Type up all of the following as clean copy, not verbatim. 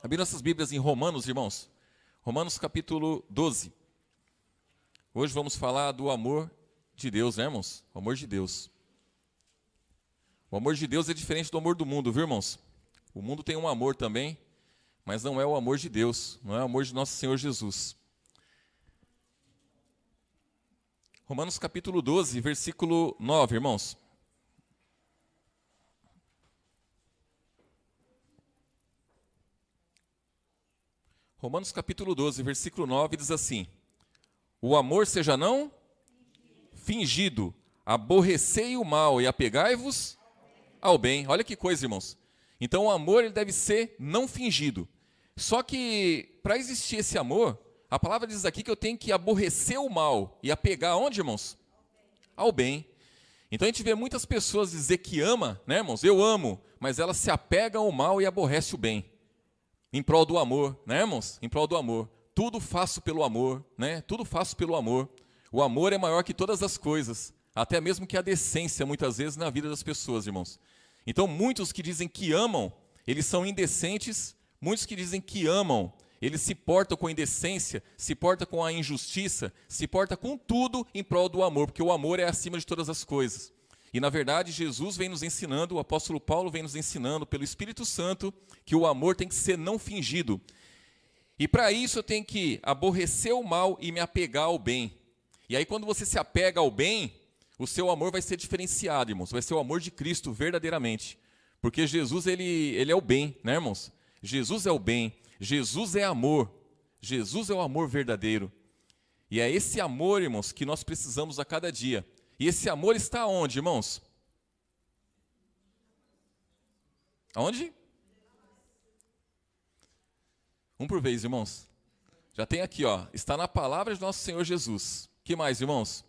Abrir nossas Bíblias em Romanos, irmãos. Romanos capítulo 12. Hoje vamos falar do amor de Deus, né, irmãos? O amor de Deus. O amor de Deus é diferente do amor do mundo, viu, irmãos? O mundo tem um amor também, mas não é o amor de Deus, não é o amor de nosso Senhor Jesus. Romanos capítulo 12, versículo 9, irmãos. Romanos capítulo 12, versículo 9 diz assim: o amor seja não fingido, aborrecei o mal e apegai-vos ao bem. Olha que coisa, irmãos. Então o amor ele deve ser não fingido. Só que para existir esse amor, a palavra diz aqui que eu tenho que aborrecer o mal e apegar aonde, irmãos? Ao bem. Então a gente vê muitas pessoas dizer que ama, né, irmãos? Eu amo, mas elas se apegam ao mal e aborrecem o bem. Em prol do amor, né, irmãos? Em prol do amor. Tudo faço pelo amor, né? Tudo faço pelo amor. O amor é maior que todas as coisas, até mesmo que a decência, muitas vezes, na vida das pessoas, irmãos. Então, muitos que dizem que amam, eles são indecentes. Muitos que dizem que amam, eles se portam com indecência, se portam com a injustiça, se portam com tudo em prol do amor, porque o amor é acima de todas as coisas. E, na verdade, Jesus vem nos ensinando, o apóstolo Paulo vem nos ensinando, pelo Espírito Santo, que o amor tem que ser não fingido. E para isso eu tenho que aborrecer o mal e me apegar ao bem. E aí quando você se apega ao bem, o seu amor vai ser diferenciado, irmãos. Vai ser o amor de Cristo verdadeiramente. Porque Jesus, ele é o bem, né, irmãos? Jesus é o bem. Jesus é amor. Jesus é o amor verdadeiro. E é esse amor, irmãos, que nós precisamos a cada dia. E esse amor está onde, irmãos? Aonde? Um por vez, irmãos. Já tem aqui, ó. Está na palavra de nosso Senhor Jesus. Que mais, irmãos?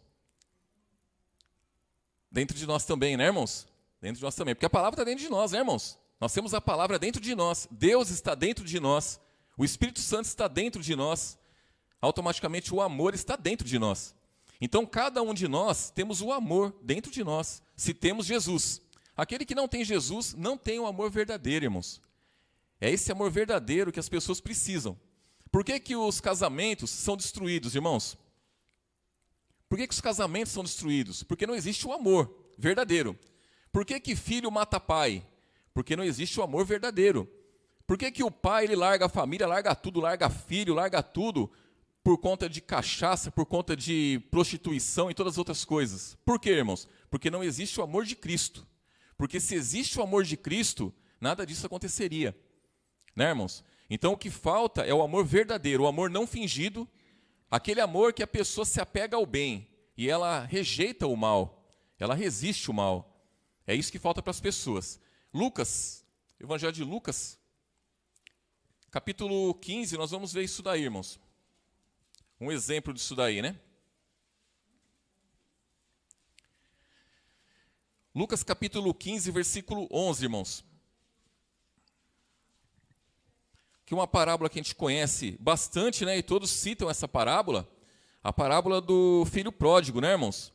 Dentro de nós também, né, irmãos? Dentro de nós também. Porque a palavra está dentro de nós, né, irmãos? Nós temos a palavra dentro de nós. Deus está dentro de nós. O Espírito Santo está dentro de nós. Automaticamente o amor está dentro de nós. Então, cada um de nós temos o amor dentro de nós, se temos Jesus. Aquele que não tem Jesus não tem o amor verdadeiro, irmãos. É esse amor verdadeiro que as pessoas precisam. Por que que os casamentos são destruídos, irmãos? Por que que os casamentos são destruídos? Porque não existe o amor verdadeiro. Por que que filho mata pai? Porque não existe o amor verdadeiro. Por que que o pai ele larga a família, larga tudo, larga filho, larga tudo, por conta de cachaça, por conta de prostituição e todas as outras coisas? Por quê, irmãos? Porque não existe o amor de Cristo. Porque se existe o amor de Cristo, nada disso aconteceria. Né, irmãos? Então o que falta é o amor verdadeiro, o amor não fingido, aquele amor que a pessoa se apega ao bem e ela rejeita o mal, ela resiste o mal. É isso que falta para as pessoas. Lucas, Evangelho de Lucas, capítulo 15, nós vamos ver isso daí, irmãos. Um exemplo disso daí, né? Lucas capítulo 15, versículo 11, irmãos. Que uma parábola que a gente conhece bastante, né? E todos citam essa parábola. A parábola do filho pródigo, né, irmãos?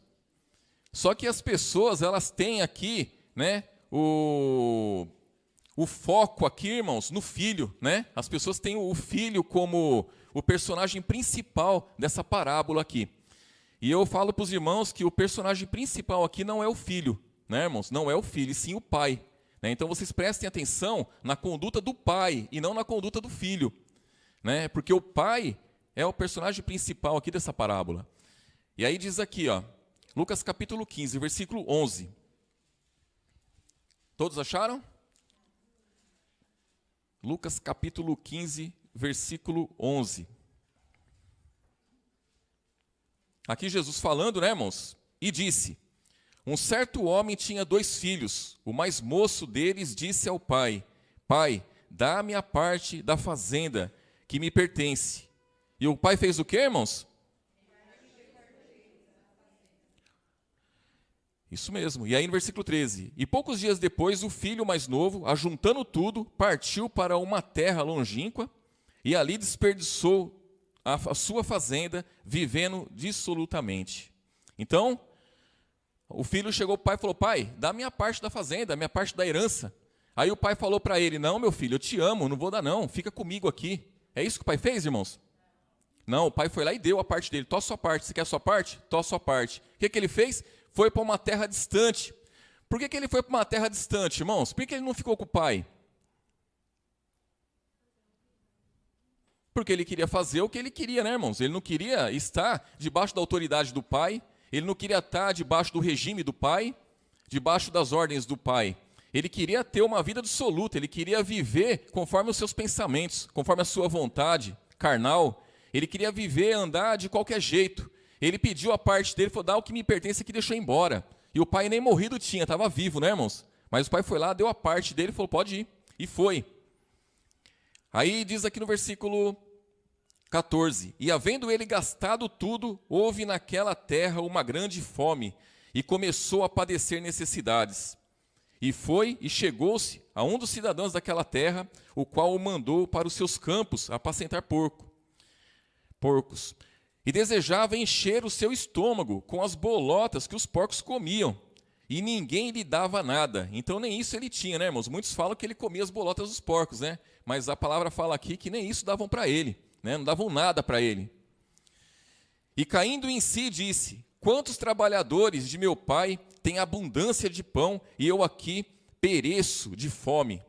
Só que as pessoas, elas têm aqui, né? O foco aqui, irmãos, no filho, né? As pessoas têm o filho como o personagem principal dessa parábola aqui. E eu falo para os irmãos que o personagem principal aqui não é o filho, né, irmãos? Não é o filho, e sim o pai. Né? Então vocês prestem atenção na conduta do pai e não na conduta do filho. Né? Porque o pai é o personagem principal aqui dessa parábola. E aí diz aqui, ó, Lucas capítulo 15, versículo 11. Todos acharam? Lucas capítulo 15, versículo 11. Aqui Jesus falando, né, irmãos? E disse: um certo homem tinha 2 filhos. O mais moço deles disse ao pai: pai, dá-me a parte da fazenda que me pertence. E o pai fez o quê, irmãos? Isso mesmo. E aí no versículo 13. E poucos dias depois, o filho mais novo, ajuntando tudo, partiu para uma terra longínqua e ali desperdiçou a sua fazenda, vivendo dissolutamente. Então, o filho chegou ao pai e falou: pai, dá a minha parte da fazenda, a minha parte da herança. Aí o pai falou para ele, não, meu filho, eu te amo, não vou dar não, fica comigo aqui. É isso que o pai fez, irmãos? Não, o pai foi lá e deu a parte dele. Tó a sua parte, você quer a sua parte? Tó a sua parte. O que ele fez? Foi para uma terra distante. Por que ele foi para uma terra distante, irmãos? Por que ele não ficou com o pai? Porque ele queria fazer o que ele queria, né, irmãos? Ele não queria estar debaixo da autoridade do pai, ele não queria estar debaixo do regime do pai, debaixo das ordens do pai. Ele queria ter uma vida absoluta, ele queria viver conforme os seus pensamentos, conforme a sua vontade carnal. Ele queria viver, andar de qualquer jeito. Ele pediu a parte dele, falou, dá o que me pertence aqui, deixou embora. E o pai nem morrido tinha, estava vivo, né, irmãos? Mas o pai foi lá, deu a parte dele, falou, pode ir. E foi. Aí diz aqui no versículo 14, e havendo ele gastado tudo, houve naquela terra uma grande fome, e começou a padecer necessidades. E foi e chegou-se a um dos cidadãos daquela terra, o qual o mandou para os seus campos apacentar porcos. E desejava encher o seu estômago com as bolotas que os porcos comiam, e ninguém lhe dava nada. Então nem isso ele tinha, né, irmãos? Muitos falam que ele comia as bolotas dos porcos, né? Mas a palavra fala aqui que nem isso davam para ele, né? Não davam nada para ele. E caindo em si disse, quantos trabalhadores de meu pai têm abundância de pão, e eu aqui pereço de fome?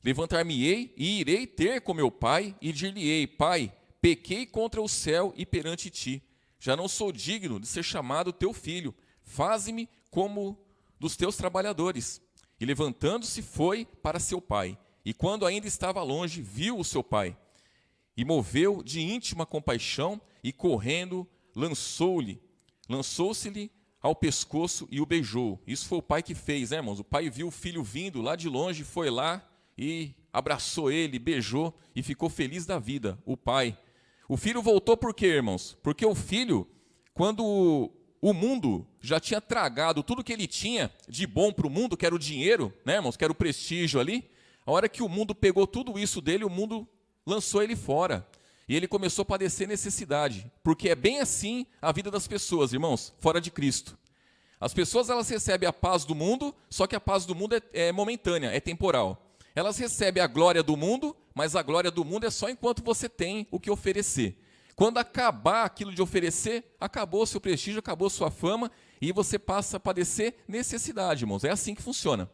Levantar-me-ei e irei ter com meu pai, e dir-lhe-ei, pai, pequei contra o céu e perante ti. Já não sou digno de ser chamado teu filho. Faze-me como dos teus trabalhadores. E levantando-se foi para seu pai. E quando ainda estava longe, viu o seu pai. E moveu de íntima compaixão, e correndo, lançou-se-lhe ao pescoço e o beijou. Isso foi o pai que fez, né, irmãos? O pai viu o filho vindo lá de longe, foi lá e abraçou ele, beijou e ficou feliz da vida, o pai. O filho voltou por quê, irmãos? Porque o filho, quando o mundo já tinha tragado tudo que ele tinha de bom para o mundo, que era o dinheiro, né, irmãos? Que era o prestígio ali. A hora que o mundo pegou tudo isso dele, o mundo lançou ele fora. E ele começou a padecer necessidade, porque é bem assim a vida das pessoas, irmãos, fora de Cristo. As pessoas, elas recebem a paz do mundo, só que a paz do mundo é momentânea, é temporal. Elas recebem a glória do mundo, mas a glória do mundo é só enquanto você tem o que oferecer. Quando acabar aquilo de oferecer, acabou o seu prestígio, acabou a sua fama, e você passa a padecer necessidade, irmãos. É assim que funciona.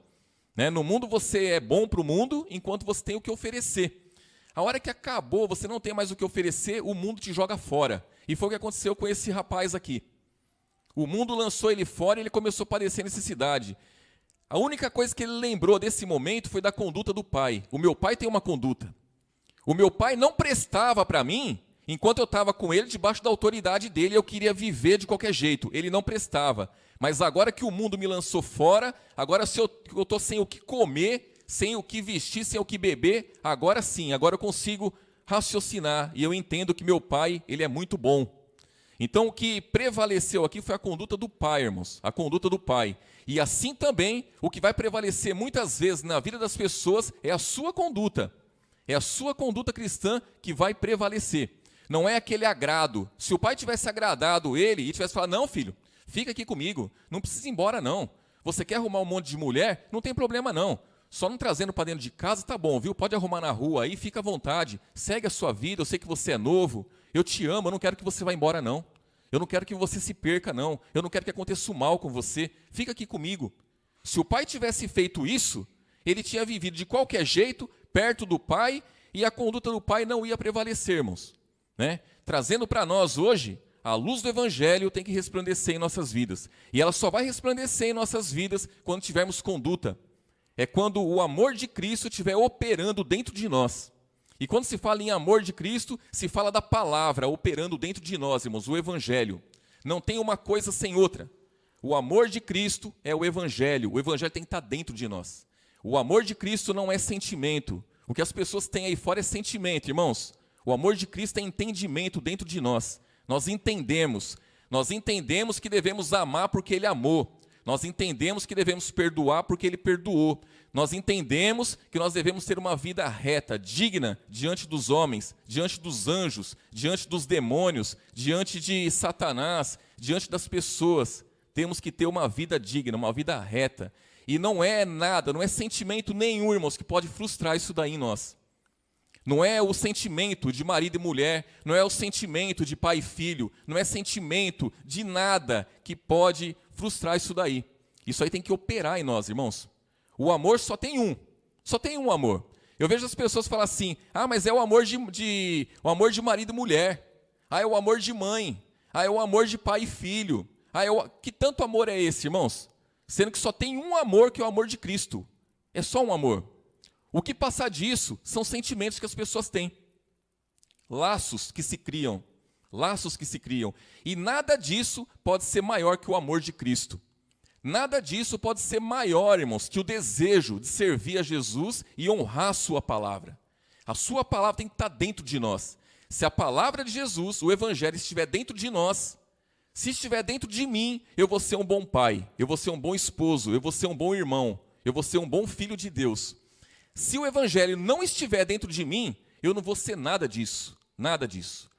Né? No mundo você é bom para o mundo, enquanto você tem o que oferecer. A hora que acabou, você não tem mais o que oferecer, o mundo te joga fora. E foi o que aconteceu com esse rapaz aqui. O mundo lançou ele fora e ele começou a padecer necessidade. A única coisa que ele lembrou desse momento foi da conduta do pai. O meu pai tem uma conduta. O meu pai não prestava para mim, enquanto eu estava com ele, debaixo da autoridade dele, eu queria viver de qualquer jeito. Ele não prestava. Mas agora que o mundo me lançou fora, agora se eu estou sem o que comer, sem o que vestir, sem o que beber, agora sim, agora eu consigo raciocinar e eu entendo que meu pai, ele é muito bom. Então o que prevaleceu aqui foi a conduta do pai, irmãos, a conduta do pai. E assim também, o que vai prevalecer muitas vezes na vida das pessoas é a sua conduta. É a sua conduta cristã que vai prevalecer. Não é aquele agrado. Se o pai tivesse agradado ele e tivesse falado, não filho, fica aqui comigo, não precisa ir embora não. Você quer arrumar um monte de mulher? Não tem problema não. Só não trazendo para dentro de casa, tá bom, viu? Pode arrumar na rua aí, fica à vontade. Segue a sua vida, eu sei que você é novo. Eu te amo, eu não quero que você vá embora, não. Eu não quero que você se perca, não. Eu não quero que aconteça o mal com você. Fica aqui comigo. Se o pai tivesse feito isso, ele tinha vivido de qualquer jeito, perto do pai, e a conduta do pai não ia prevalecer, irmãos. Né? Trazendo para nós hoje, a luz do Evangelho tem que resplandecer em nossas vidas. E ela só vai resplandecer em nossas vidas quando tivermos conduta. É quando o amor de Cristo estiver operando dentro de nós. E quando se fala em amor de Cristo, se fala da palavra operando dentro de nós, irmãos, o Evangelho. Não tem uma coisa sem outra. O amor de Cristo é o Evangelho tem que estar dentro de nós. O amor de Cristo não é sentimento. O que as pessoas têm aí fora é sentimento, irmãos. O amor de Cristo é entendimento dentro de nós. Nós entendemos que devemos amar porque Ele amou. Nós entendemos que devemos perdoar porque Ele perdoou. Nós entendemos que nós devemos ter uma vida reta, digna, diante dos homens, diante dos anjos, diante dos demônios, diante de Satanás, diante das pessoas. Temos que ter uma vida digna, uma vida reta. E não é nada, não é sentimento nenhum, irmãos, que pode frustrar isso daí em nós. Não é o sentimento de marido e mulher, não é o sentimento de pai e filho, não é sentimento de nada que pode frustrar isso daí. Isso aí tem que operar em nós, irmãos. O amor só tem um amor. Eu vejo as pessoas falar assim, mas é o amor o amor de marido e mulher, é o amor de mãe, é o amor de pai e filho. Que tanto amor é esse, irmãos? Sendo que só tem um amor, que é o amor de Cristo. É só um amor. O que passar disso são sentimentos que as pessoas têm. Laços que se criam. Laços que se criam. E nada disso pode ser maior que o amor de Cristo. Nada disso pode ser maior, irmãos, que o desejo de servir a Jesus e honrar a sua palavra. A sua palavra tem que estar dentro de nós. Se a palavra de Jesus, o evangelho, estiver dentro de nós, se estiver dentro de mim, eu vou ser um bom pai, eu vou ser um bom esposo, eu vou ser um bom irmão, eu vou ser um bom filho de Deus. Se o evangelho não estiver dentro de mim, eu não vou ser nada disso, nada disso.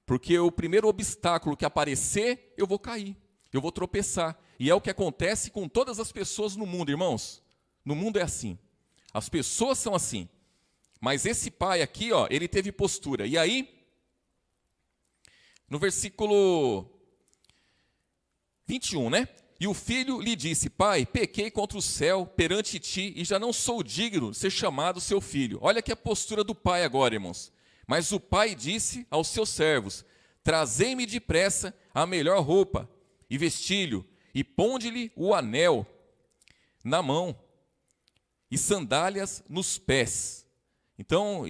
Porque o primeiro obstáculo que aparecer, eu vou cair, eu vou tropeçar. E é o que acontece com todas as pessoas no mundo, irmãos. No mundo é assim. As pessoas são assim. Mas esse pai aqui, ele teve postura. E aí, no versículo 21, né? E o filho lhe disse, pai, pequei contra o céu perante ti e já não sou digno de ser chamado seu filho. Olha aqui a postura do pai agora, irmãos. Mas o pai disse aos seus servos, trazei-me depressa a melhor roupa e vestilho e ponde-lhe o anel na mão e sandálias nos pés. Então,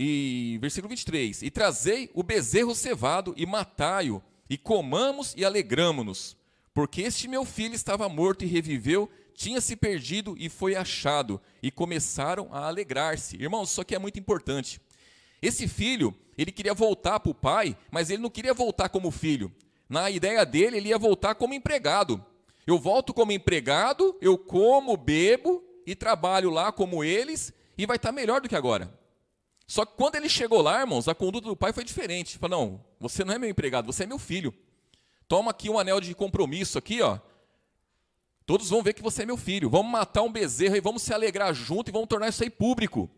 versículo 23, e trazei o bezerro cevado e matai-o e comamos e alegramo-nos. Porque este meu filho estava morto e reviveu, tinha se perdido e foi achado. E começaram a alegrar-se. Irmãos, isso aqui é muito importante. Esse filho, ele queria voltar para o pai, mas ele não queria voltar como filho. Na ideia dele, ele ia voltar como empregado. Eu volto como empregado, eu como, bebo e trabalho lá como eles e vai estar melhor do que agora. Só que quando ele chegou lá, irmãos, a conduta do pai foi diferente. Falou, não, você não é meu empregado, você é meu filho. Toma aqui um anel de compromisso aqui, Todos vão ver que você é meu filho. Vamos matar um bezerro e vamos se alegrar junto e vamos tornar isso aí público.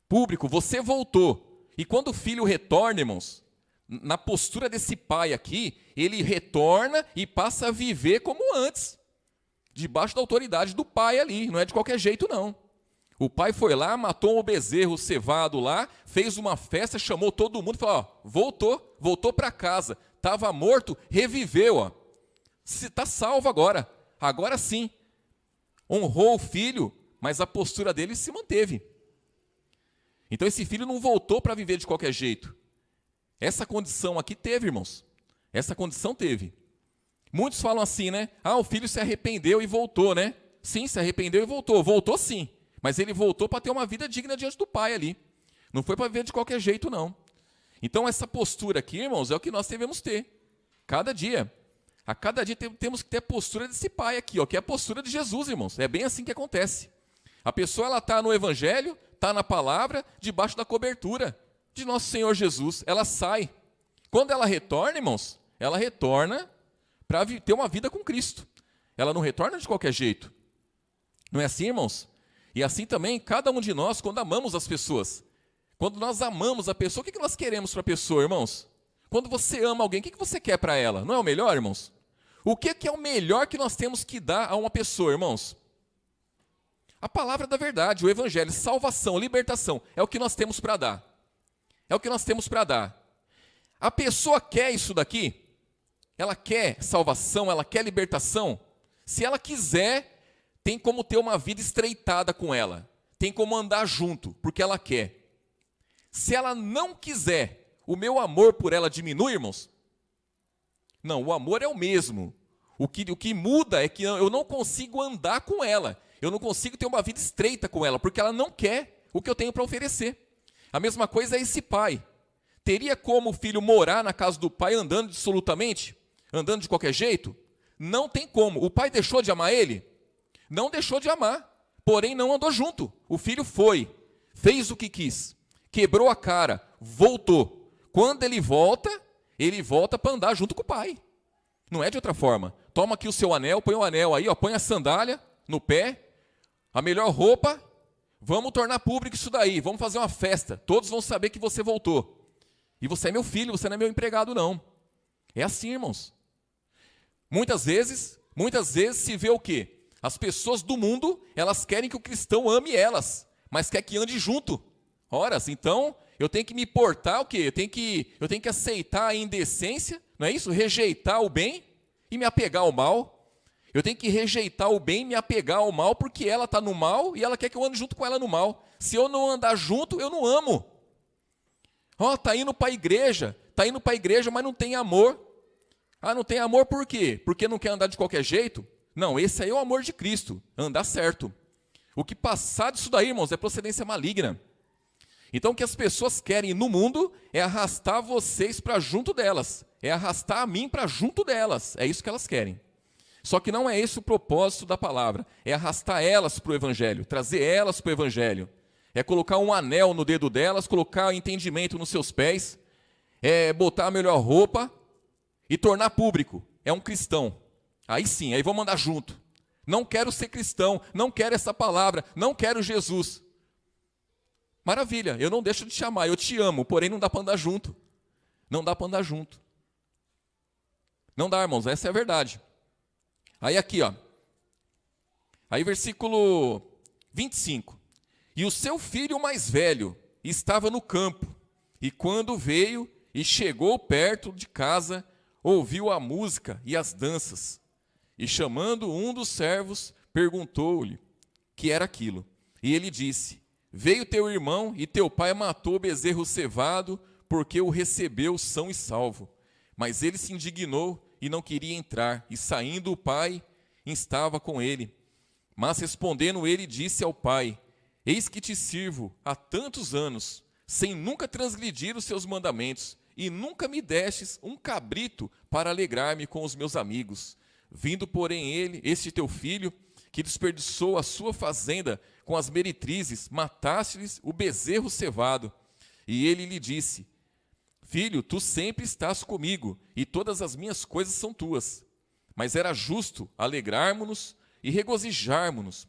Público, você voltou. E quando o filho retorna, irmãos, na postura desse pai aqui, ele retorna e passa a viver como antes. Debaixo da autoridade do pai ali, não é de qualquer jeito não. O pai foi lá, matou um bezerro cevado lá, fez uma festa, chamou todo mundo e falou, voltou para casa. Estava morto, reviveu, está salvo agora. Agora sim. Honrou o filho, mas a postura dele se manteve. Então esse filho não voltou para viver de qualquer jeito. Essa condição aqui teve, irmãos. Essa condição teve. Muitos falam assim, né? O filho se arrependeu e voltou, né? Sim, se arrependeu e voltou. Voltou sim. Mas ele voltou para ter uma vida digna diante do pai ali. Não foi para viver de qualquer jeito, não. Então essa postura aqui, irmãos, é o que nós devemos ter. Cada dia. A cada dia temos que ter a postura desse pai aqui, que é a postura de Jesus, irmãos. É bem assim que acontece. A pessoa, ela está no evangelho, está na palavra, debaixo da cobertura de nosso Senhor Jesus. Ela sai. Quando ela retorna, irmãos, ela retorna para ter uma vida com Cristo. Ela não retorna de qualquer jeito. Não é assim, irmãos? E assim também, cada um de nós, quando amamos as pessoas, quando nós amamos a pessoa, o que nós queremos para a pessoa, irmãos? Quando você ama alguém, o que você quer para ela? Não é o melhor, irmãos? O que é o melhor que nós temos que dar a uma pessoa, irmãos? A palavra da verdade, o evangelho, salvação, libertação, é o que nós temos para dar. É o que nós temos para dar. A pessoa quer isso daqui? Ela quer salvação, ela quer libertação? Se ela quiser, tem como ter uma vida estreitada com ela. Tem como andar junto, porque ela quer. Se ela não quiser, o meu amor por ela diminui, irmãos? Não, o amor é o mesmo. O que muda é que eu não consigo andar com ela. Eu não consigo ter uma vida estreita com ela, porque ela não quer o que eu tenho para oferecer. A mesma coisa é esse pai. Teria como o filho morar na casa do pai andando dissolutamente? Andando de qualquer jeito? Não tem como. O pai deixou de amar ele? Não deixou de amar, porém não andou junto. O filho foi, fez o que quis, quebrou a cara, voltou. Quando ele volta para andar junto com o pai. Não é de outra forma. Toma aqui o seu anel, põe o anel aí, põe a sandália no pé, a melhor roupa, vamos tornar público isso daí, vamos fazer uma festa, todos vão saber que você voltou. E você é meu filho, você não é meu empregado não. É assim, irmãos. Muitas vezes se vê o quê? As pessoas do mundo, elas querem que o cristão ame elas, mas quer que ande junto. Ora, então, eu tenho que me portar o quê? Eu tenho que aceitar a indecência, não é isso? Rejeitar o bem e me apegar ao mal. Eu tenho que rejeitar o bem e me apegar ao mal, porque ela está no mal e ela quer que eu ande junto com ela no mal. Se eu não andar junto, eu não amo. Está indo para a igreja, mas não tem amor. Não tem amor por quê? Porque não quer andar de qualquer jeito? Não, esse aí é o amor de Cristo, andar certo. O que passar disso daí, irmãos, é procedência maligna. Então o que as pessoas querem no mundo é arrastar vocês para junto delas, é arrastar a mim para junto delas, é isso que elas querem. Só que não é esse o propósito da palavra, é arrastar elas para o Evangelho, trazer elas para o Evangelho. É colocar um anel no dedo delas, colocar entendimento nos seus pés, é botar a melhor roupa e tornar público. É um cristão. Aí sim, aí vamos andar junto. Não quero ser cristão, não quero essa palavra, não quero Jesus. Maravilha, eu não deixo de te amar, eu te amo, porém não dá para andar junto. Não dá para andar junto. Não dá, irmãos, essa é a verdade. Aí aqui, aí versículo 25. E o seu filho mais velho estava no campo, e quando veio e chegou perto de casa, ouviu a música e as danças. E chamando um dos servos, perguntou-lhe que era aquilo. E ele disse: veio teu irmão e teu pai matou o bezerro cevado, porque o recebeu são e salvo. Mas ele se indignou e não queria entrar, e saindo o pai estava com ele. Mas respondendo ele, disse ao pai: eis que te sirvo há tantos anos, sem nunca transgredir os seus mandamentos, e nunca me destes um cabrito para alegrar-me com os meus amigos. Vindo, porém, este teu filho, que desperdiçou a sua fazenda com as meretrizes, mataste-lhes o bezerro cevado. E ele lhe disse: filho, tu sempre estás comigo, e todas as minhas coisas são tuas. Mas era justo alegrarmos-nos e regozijarmos-nos,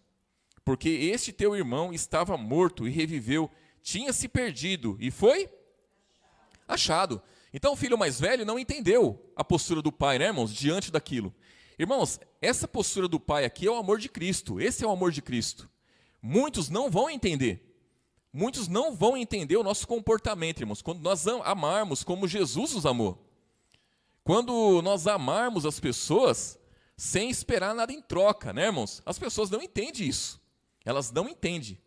porque este teu irmão estava morto e reviveu, tinha se perdido e foi achado. Então o filho mais velho não entendeu a postura do pai, né, irmãos, diante daquilo. Irmãos, essa postura do pai aqui é o amor de Cristo, esse é o amor de Cristo. Muitos não vão entender. Muitos não vão entender o nosso comportamento, irmãos, quando nós amarmos como Jesus nos amou. Quando nós amarmos as pessoas sem esperar nada em troca, né, irmãos? As pessoas não entendem isso. Elas não entendem.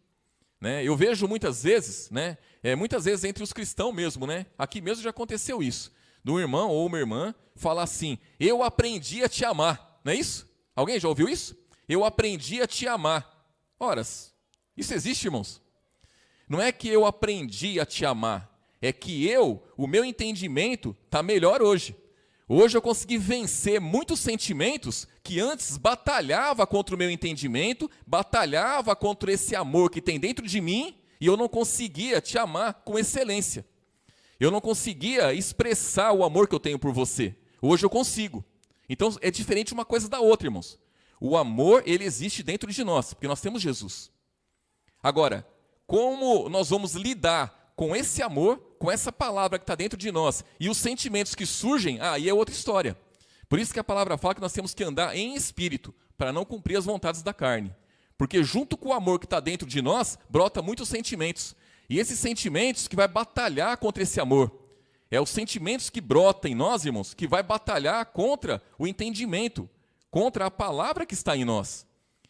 Né? Eu vejo muitas vezes, né, muitas vezes entre os cristãos mesmo, né? Aqui mesmo já aconteceu isso. De um irmão ou uma irmã falar assim: eu aprendi a te amar. Não é isso? Alguém já ouviu isso? Eu aprendi a te amar. Ora, isso existe, irmãos? Não é que eu aprendi a te amar, é que o meu entendimento está melhor hoje. Hoje eu consegui vencer muitos sentimentos que antes batalhava contra o meu entendimento, batalhava contra esse amor que tem dentro de mim, e eu não conseguia te amar com excelência. Eu não conseguia expressar o amor que eu tenho por você. Hoje eu consigo. Então é diferente uma coisa da outra, irmãos. O amor, ele existe dentro de nós, porque nós temos Jesus. Agora, como nós vamos lidar com esse amor, com essa palavra que está dentro de nós, e os sentimentos que surgem, aí é outra história. Por isso que a palavra fala que nós temos que andar em espírito, para não cumprir as vontades da carne. Porque junto com o amor que está dentro de nós, brota muitos sentimentos. E esses sentimentos que vai batalhar contra esse amor. É os sentimentos que brotam em nós, irmãos, que vai batalhar contra o entendimento, contra a palavra que está em nós.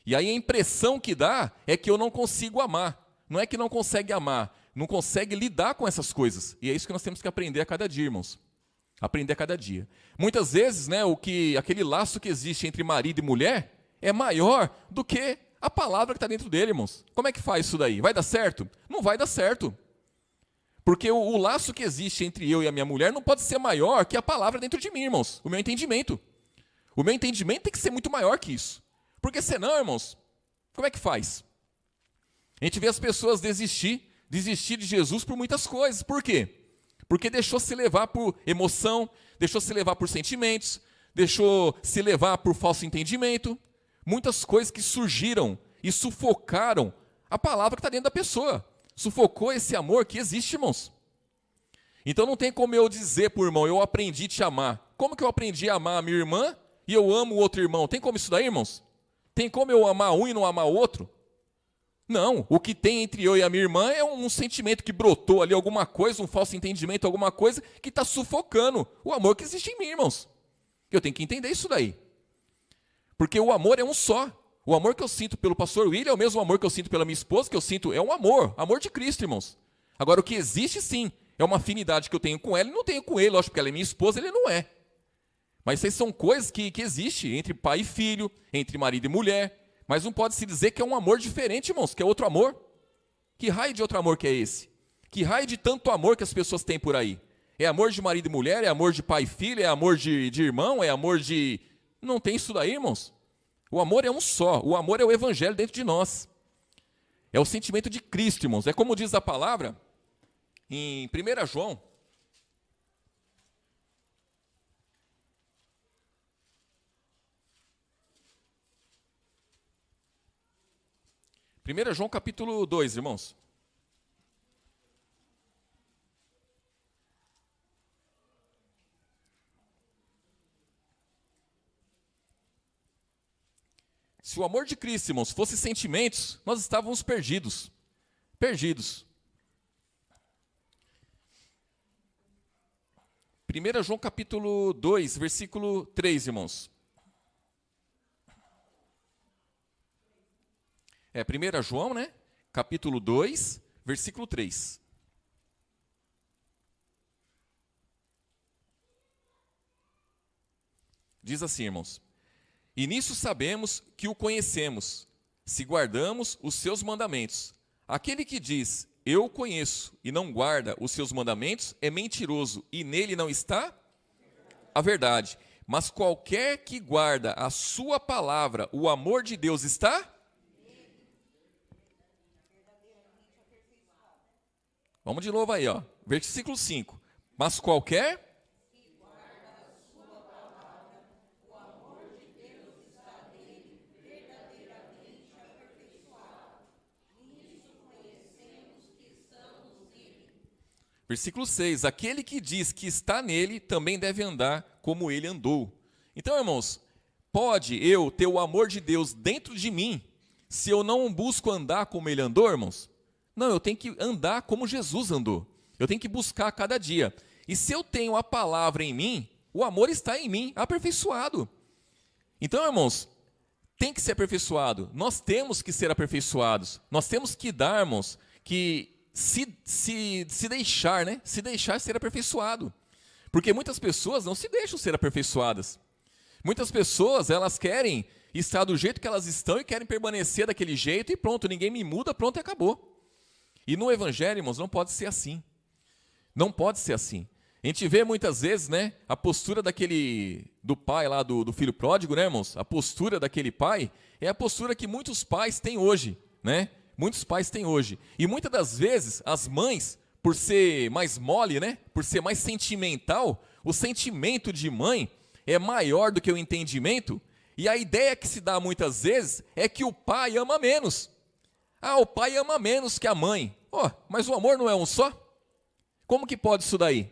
E aí a impressão que dá é que eu não consigo amar. Não é que não consegue amar, não consegue lidar com essas coisas. E é isso que nós temos que aprender a cada dia, irmãos. Aprender a cada dia. Muitas vezes, né, aquele laço que existe entre marido e mulher é maior do que a palavra que está dentro dele, irmãos. Como é que faz isso daí? Vai dar certo? Não vai dar certo. Porque o laço que existe entre eu e a minha mulher não pode ser maior que a palavra dentro de mim, irmãos. O meu entendimento. O meu entendimento tem que ser muito maior que isso. Porque senão, irmãos, como é que faz? A gente vê as pessoas desistir de Jesus por muitas coisas. Por quê? Porque deixou se levar por emoção, deixou se levar por sentimentos, deixou se levar por falso entendimento. Muitas coisas que surgiram e sufocaram a palavra que está dentro da pessoa. Sufocou esse amor que existe, irmãos. Então não tem como eu dizer para o irmão, eu aprendi a te amar. Como que eu aprendi a amar a minha irmã e eu amo o outro irmão? Tem como isso daí, irmãos? Tem como eu amar um e não amar o outro? Não, o que tem entre eu e a minha irmã é um sentimento que brotou ali, alguma coisa, um falso entendimento, alguma coisa que está sufocando o amor que existe em mim, irmãos. Eu tenho que entender isso daí. Porque o amor é um só. O amor que eu sinto pelo pastor William é o mesmo amor que eu sinto pela minha esposa, que eu sinto, é um amor de Cristo, irmãos. Agora, o que existe sim, é uma afinidade que eu tenho com ela e não tenho com ele, lógico, porque ela é minha esposa, ele não é. Mas essas são coisas que existem entre pai e filho, entre marido e mulher. Mas não pode se dizer que é um amor diferente, irmãos, que é outro amor. Que raio de outro amor que é esse? Que raio de tanto amor que as pessoas têm por aí? É amor de marido e mulher, é amor de pai e filho, é amor de irmão, é amor de... Não tem isso daí, irmãos. O amor é um só, o amor é o evangelho dentro de nós. É o sentimento de Cristo, irmãos. É como diz a palavra em 1 João. 1 João capítulo 2, irmãos. Se o amor de Cristo, irmãos, fosse sentimentos, nós estávamos perdidos. Perdidos. 1 João capítulo 2, versículo 3, irmãos. 1 João, né? Capítulo 2, versículo 3. Diz assim, irmãos: e nisso sabemos que o conhecemos, se guardamos os seus mandamentos. Aquele que diz, eu o conheço, e não guarda os seus mandamentos, é mentiroso, e nele não está a verdade. Mas qualquer que guarda a sua palavra, o amor de Deus está... Vamos de novo aí, ó. Versículo 5. Mas qualquer... Versículo 6, aquele que diz que está nele, também deve andar como ele andou. Então, irmãos, pode eu ter o amor de Deus dentro de mim, se eu não busco andar como ele andou, irmãos? Não, eu tenho que andar como Jesus andou. Eu tenho que buscar a cada dia. E se eu tenho a palavra em mim, o amor está em mim, aperfeiçoado. Então, irmãos, tem que ser aperfeiçoado. Nós temos que ser aperfeiçoados. Nós temos que dar, irmãos, que... Se deixar, né? Se deixar ser aperfeiçoado. Porque muitas pessoas não se deixam ser aperfeiçoadas. Muitas pessoas, elas querem estar do jeito que elas estão e querem permanecer daquele jeito e pronto, ninguém me muda, pronto e acabou. E no evangelho, irmãos, não pode ser assim. Não pode ser assim. A gente vê muitas vezes, né, a postura do pai lá, do filho pródigo, né, irmãos? A postura daquele pai é a postura que muitos pais têm hoje, né? Muitos pais têm hoje. E muitas das vezes, as mães, por ser mais mole, né? Por ser mais sentimental, o sentimento de mãe é maior do que o entendimento. E a ideia que se dá muitas vezes é que o pai ama menos. Ah, o pai ama menos que a mãe. Mas o amor não é um só? Como que pode isso daí?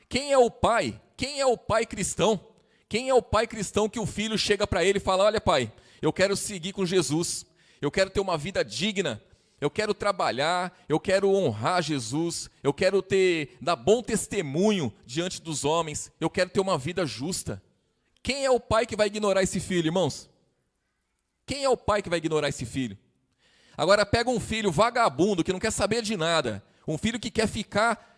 Quem é o pai? Quem é o pai cristão? Quem é o pai cristão que o filho chega para ele e fala, olha pai, eu quero seguir com Jesus. Eu quero ter uma vida digna. Eu quero trabalhar, eu quero honrar Jesus, eu quero dar bom testemunho diante dos homens, eu quero ter uma vida justa. Quem é o pai que vai ignorar esse filho, irmãos? Quem é o pai que vai ignorar esse filho? Agora pega um filho vagabundo que não quer saber de nada, um filho que quer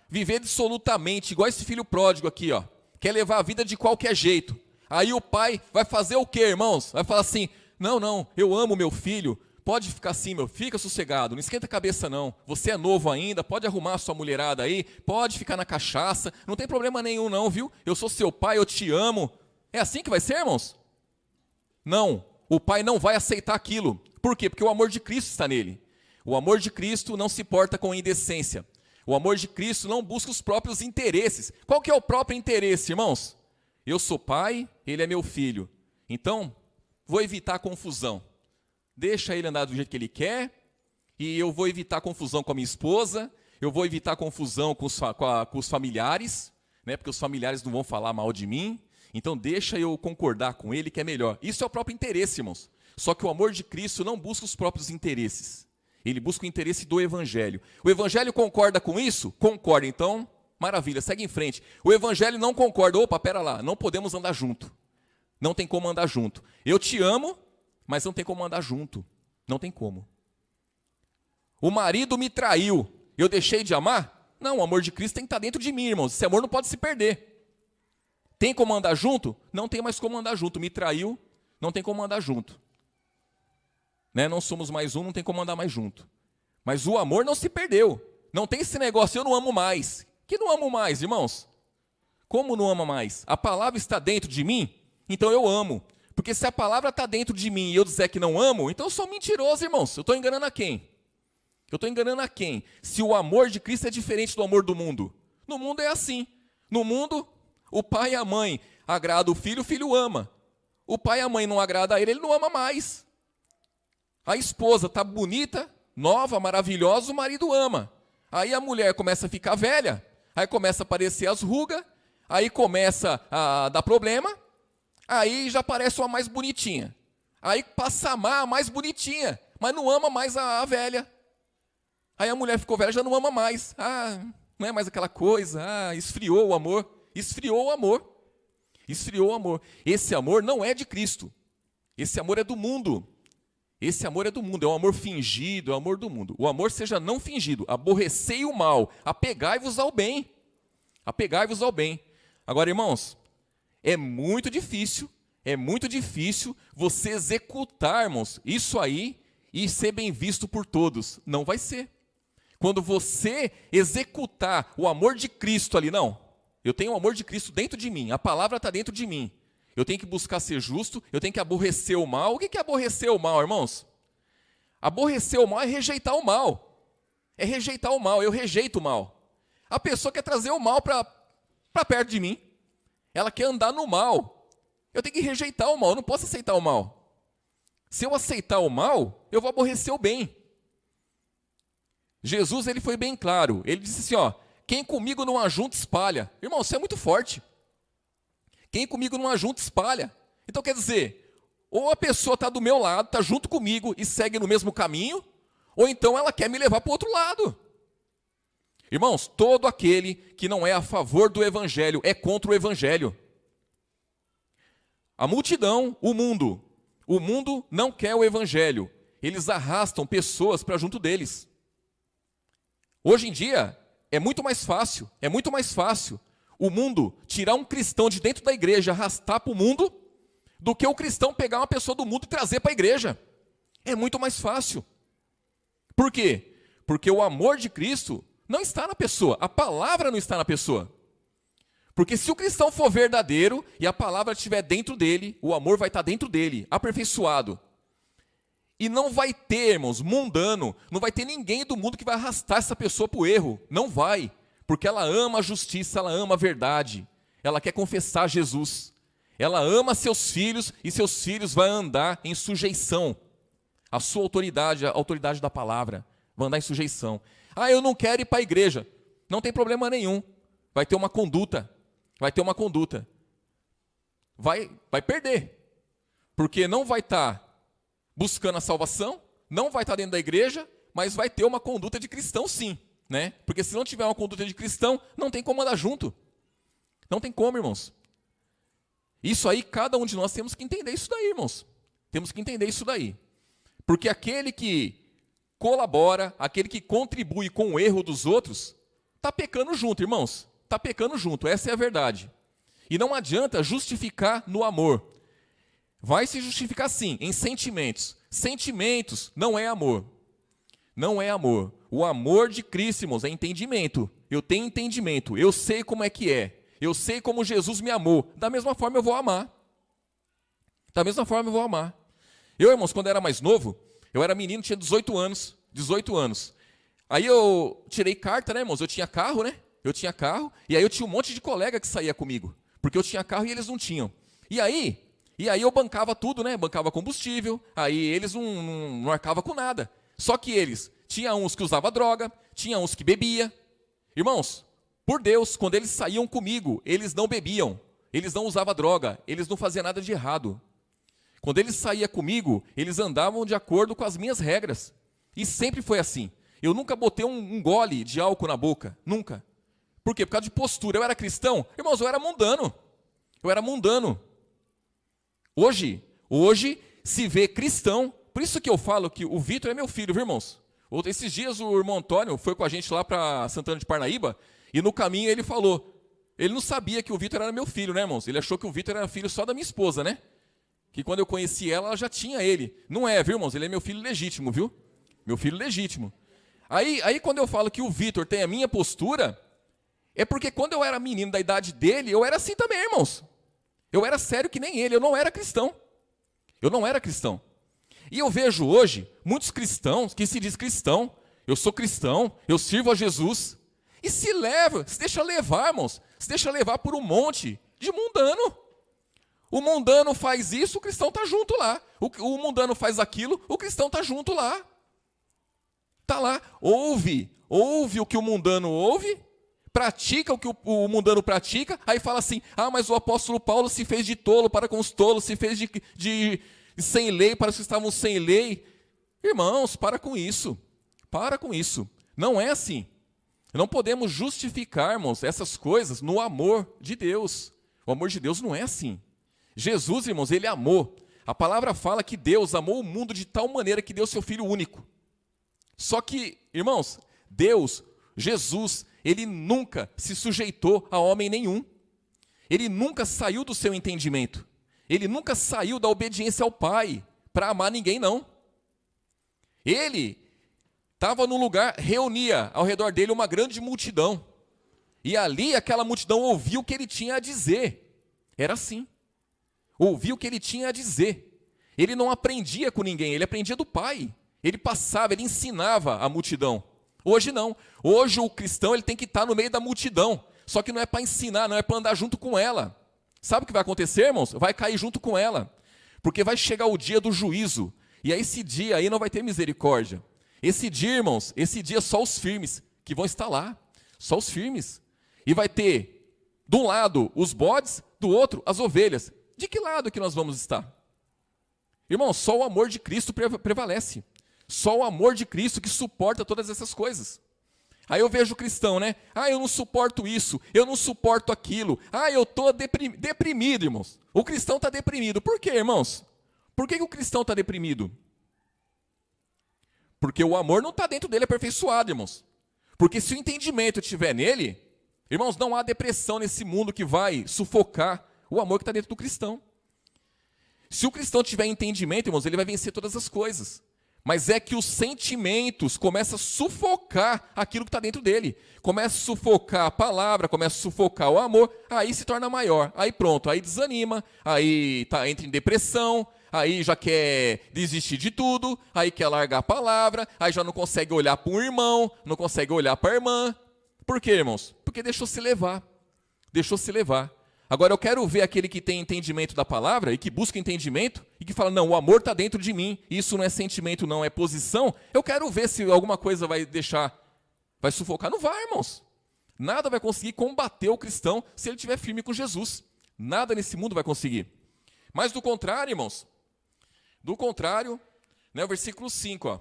viver dissolutamente, igual esse filho pródigo aqui, ó, quer levar a vida de qualquer jeito. Aí o pai vai fazer o quê, irmãos? Vai falar assim, não, eu amo meu filho, pode ficar assim, fica sossegado, não esquenta a cabeça não, você é novo ainda, pode arrumar a sua mulherada aí, pode ficar na cachaça, não tem problema nenhum não, viu? Eu sou seu pai, eu te amo. É assim que vai ser, irmãos? Não, o pai não vai aceitar aquilo. Por quê? Porque o amor de Cristo está nele. O amor de Cristo não se porta com indecência. O amor de Cristo não busca os próprios interesses. Qual que é o próprio interesse, irmãos? Eu sou pai, ele é meu filho. Então, vou evitar a confusão. deixa ele andar do jeito que ele quer, e eu vou evitar confusão com a minha esposa, eu vou evitar confusão com os familiares, né, porque os familiares não vão falar mal de mim, então deixa eu concordar com ele que é melhor. Isso é o próprio interesse, irmãos. Só que o amor de Cristo não busca os próprios interesses. Ele busca o interesse do Evangelho. O Evangelho concorda com isso? Concorda, então, maravilha, segue em frente. O Evangelho não concorda, opa, pera lá, não podemos andar junto. Não tem como andar junto. Eu te amo, mas não tem como andar junto. Não tem como. O marido me traiu, eu deixei de amar? Não, o amor de Cristo tem que estar dentro de mim, irmãos. Esse amor não pode se perder. Tem como andar junto? Não tem mais como andar junto. Me traiu, não tem como andar junto. Né? Não somos mais um, não tem como andar mais junto. Mas o amor não se perdeu. Não tem esse negócio, eu não amo mais. Que não amo mais, irmãos? Como não ama mais? A palavra está dentro de mim, então eu amo. Porque se a palavra está dentro de mim e eu disser que não amo, então eu sou mentiroso, irmãos. Eu estou enganando a quem? Eu estou enganando a quem? Se o amor de Cristo é diferente do amor do mundo. No mundo é assim. No mundo, o pai e a mãe agradam o filho ama. O pai e a mãe não agradam a ele não ama mais. A esposa está bonita, nova, maravilhosa, o marido ama. Aí a mulher começa a ficar velha, aí começa a aparecer as rugas, aí começa a dar problema, aí já aparece uma mais bonitinha. Aí passa a amar a mais bonitinha, mas não ama mais a velha. Aí a mulher ficou velha, já não ama mais. Ah, não é mais aquela coisa, esfriou o amor. Esfriou o amor. Esfriou o amor. Esse amor não é de Cristo. Esse amor é do mundo. Esse amor é do mundo, é um amor fingido, é o amor do mundo. O amor seja não fingido, aborrecei o mal, apegai-vos ao bem. Apegai-vos ao bem. Agora, irmãos, é muito difícil você executar, irmãos, isso aí e ser bem visto por todos. Não vai ser. Quando você executar o amor de Cristo ali, não, eu tenho o amor de Cristo dentro de mim, a palavra está dentro de mim. Eu tenho que buscar ser justo, eu tenho que aborrecer o mal. O que é aborrecer o mal, irmãos? Aborrecer o mal é rejeitar o mal. É rejeitar o mal, eu rejeito o mal. A pessoa quer trazer o mal para perto de mim. Ela quer andar no mal. Eu tenho que rejeitar o mal, eu não posso aceitar o mal. Se eu aceitar o mal, eu vou aborrecer o bem. Jesus, ele foi bem claro. Ele disse assim, ó, quem comigo não ajunta, espalha. Irmão, isso é muito forte. Quem comigo não ajunta, espalha. Então quer dizer, ou a pessoa está do meu lado, está junto comigo e segue no mesmo caminho, ou então ela quer me levar para o outro lado. Irmãos, todo aquele que não é a favor do Evangelho é contra o Evangelho. A multidão, o mundo não quer o Evangelho. Eles arrastam pessoas para junto deles. Hoje em dia, é muito mais fácil o mundo tirar um cristão de dentro da igreja, arrastar para o mundo, do que o cristão pegar uma pessoa do mundo e trazer para a igreja. É muito mais fácil. Por quê? Porque o amor de Cristo não está na pessoa, a palavra não está na pessoa. Porque se o cristão for verdadeiro e a palavra estiver dentro dele, o amor vai estar dentro dele, aperfeiçoado. E não vai ter, irmãos, mundano, não vai ter ninguém do mundo que vai arrastar essa pessoa para o erro. Não vai. Porque ela ama a justiça, ela ama a verdade. Ela quer confessar Jesus. Ela ama seus filhos e seus filhos vão andar em sujeição. A sua autoridade, a autoridade da palavra, vai andar em sujeição. Ah, eu não quero ir para a igreja. Não tem problema nenhum. Vai ter uma conduta. Vai perder. Porque não vai estar buscando a salvação, não vai estar dentro da igreja, mas vai ter uma conduta de cristão sim. Né? Porque se não tiver uma conduta de cristão, não tem como andar junto. Não tem como, irmãos. Isso aí, cada um de nós temos que entender isso daí, irmãos. Temos que entender isso daí. Porque aquele que colabora, aquele que contribui com o erro dos outros, está pecando junto, irmãos. Está pecando junto, essa é a verdade. E não adianta justificar no amor. Vai se justificar sim, em sentimentos. Sentimentos não é amor. Não é amor. O amor de Cristo, irmãos, é entendimento. Eu tenho entendimento, eu sei como é que é. Eu sei como Jesus me amou. Da mesma forma eu vou amar. Da mesma forma eu vou amar. Eu, irmãos, quando eu era mais novo, eu era menino, tinha 18 anos. 18 anos. Aí eu tirei carta, né, irmãos? Eu tinha carro, né? Eu tinha carro. E aí eu tinha um monte de colega que saía comigo. Porque eu tinha carro e eles não tinham. E aí, E aí eu bancava tudo, né? Bancava combustível, aí eles não arcavam com nada. Só que eles, tinha uns que usavam droga, tinha uns que bebia. Irmãos, por Deus, quando eles saíam comigo, eles não bebiam, eles não usavam droga, eles não faziam nada de errado. Quando eles saíam comigo, eles andavam de acordo com as minhas regras. E sempre foi assim. Eu nunca botei um gole de álcool na boca, nunca. Por quê? Por causa de postura. Eu era cristão? Irmãos, eu era mundano. Eu era mundano. Hoje se vê cristão. Por isso que eu falo que o Vitor é meu filho, viu, irmãos? Esses dias o irmão Antônio foi com a gente lá para Santana de Parnaíba, e no caminho ele falou, ele não sabia que o Vitor era meu filho, né, irmãos? Ele achou que o Vitor era filho só da minha esposa, né? Que quando eu conheci ela, ela já tinha ele. Não é, viu, irmãos? Ele é meu filho legítimo, viu? Meu filho legítimo. Aí quando eu falo que o Vitor tem a minha postura, é porque quando eu era menino da idade dele, eu era assim também, irmãos. Eu era sério que nem ele, eu não era cristão. Eu não era cristão. E eu vejo hoje muitos cristãos que se diz cristão, eu sou cristão, eu sirvo a Jesus, e se deixa levar, irmãos, se deixa levar por um monte de mundano. O mundano faz isso, o cristão está junto lá. O mundano faz aquilo, o cristão está junto lá. Está lá, ouve o que o mundano ouve, pratica o que o mundano pratica, aí fala assim, mas o apóstolo Paulo se fez de tolo para com os tolos, se fez de sem lei para os que estavam sem lei. Irmãos, para com isso. Não é assim. Não podemos justificar, irmãos, essas coisas no amor de Deus. O amor de Deus não é assim. Jesus, irmãos, ele amou. A palavra fala que Deus amou o mundo de tal maneira que deu seu Filho único. Só que, irmãos, Deus, Jesus, ele nunca se sujeitou a homem nenhum. Ele nunca saiu do seu entendimento. Ele nunca saiu da obediência ao Pai para amar ninguém, não. Ele estava num lugar, reunia ao redor dele uma grande multidão. E ali aquela multidão ouvia o que ele tinha a dizer. Era assim. Ouvia o que ele tinha a dizer. Ele não aprendia com ninguém, ele aprendia do Pai. Ele passava, ele ensinava a multidão. Hoje não. Hoje o cristão ele tem que estar no meio da multidão. Só que não é para ensinar, não é para andar junto com ela. Sabe o que vai acontecer, irmãos? Vai cair junto com ela. Porque vai chegar o dia do juízo. E aí esse dia aí não vai ter misericórdia. Esse dia, irmãos, esse dia só os firmes que vão estar lá. Só os firmes. E vai ter, de um lado, os bodes, do outro, as ovelhas. De que lado que nós vamos estar? Irmãos, só o amor de Cristo prevalece. Só o amor de Cristo que suporta todas essas coisas. Aí eu vejo o cristão, né? Eu não suporto isso, eu não suporto aquilo. Eu estou deprimido, irmãos. O cristão está deprimido. Por quê, irmãos? Por que o cristão está deprimido? Porque o amor não está dentro dele aperfeiçoado, irmãos. Porque se o entendimento estiver nele, irmãos, não há depressão nesse mundo que vai sufocar o amor que está dentro do cristão. Se o cristão tiver entendimento, irmãos, ele vai vencer todas as coisas. Mas é que os sentimentos começam a sufocar aquilo que está dentro dele. Começa a sufocar a palavra, começa a sufocar o amor, aí se torna maior. Aí pronto, aí desanima, aí entra em depressão, aí já quer desistir de tudo, aí quer largar a palavra, aí já não consegue olhar para um irmão, não consegue olhar para a irmã. Por quê, irmãos? Porque deixou se levar. Deixou se levar. Agora eu quero ver aquele que tem entendimento da palavra e que busca entendimento e que fala, não, o amor está dentro de mim, isso não é sentimento, não é posição. Eu quero ver se alguma coisa vai sufocar. Não vai, irmãos. Nada vai conseguir combater o cristão se ele estiver firme com Jesus. Nada nesse mundo vai conseguir. Mas do contrário, irmãos, o versículo 5,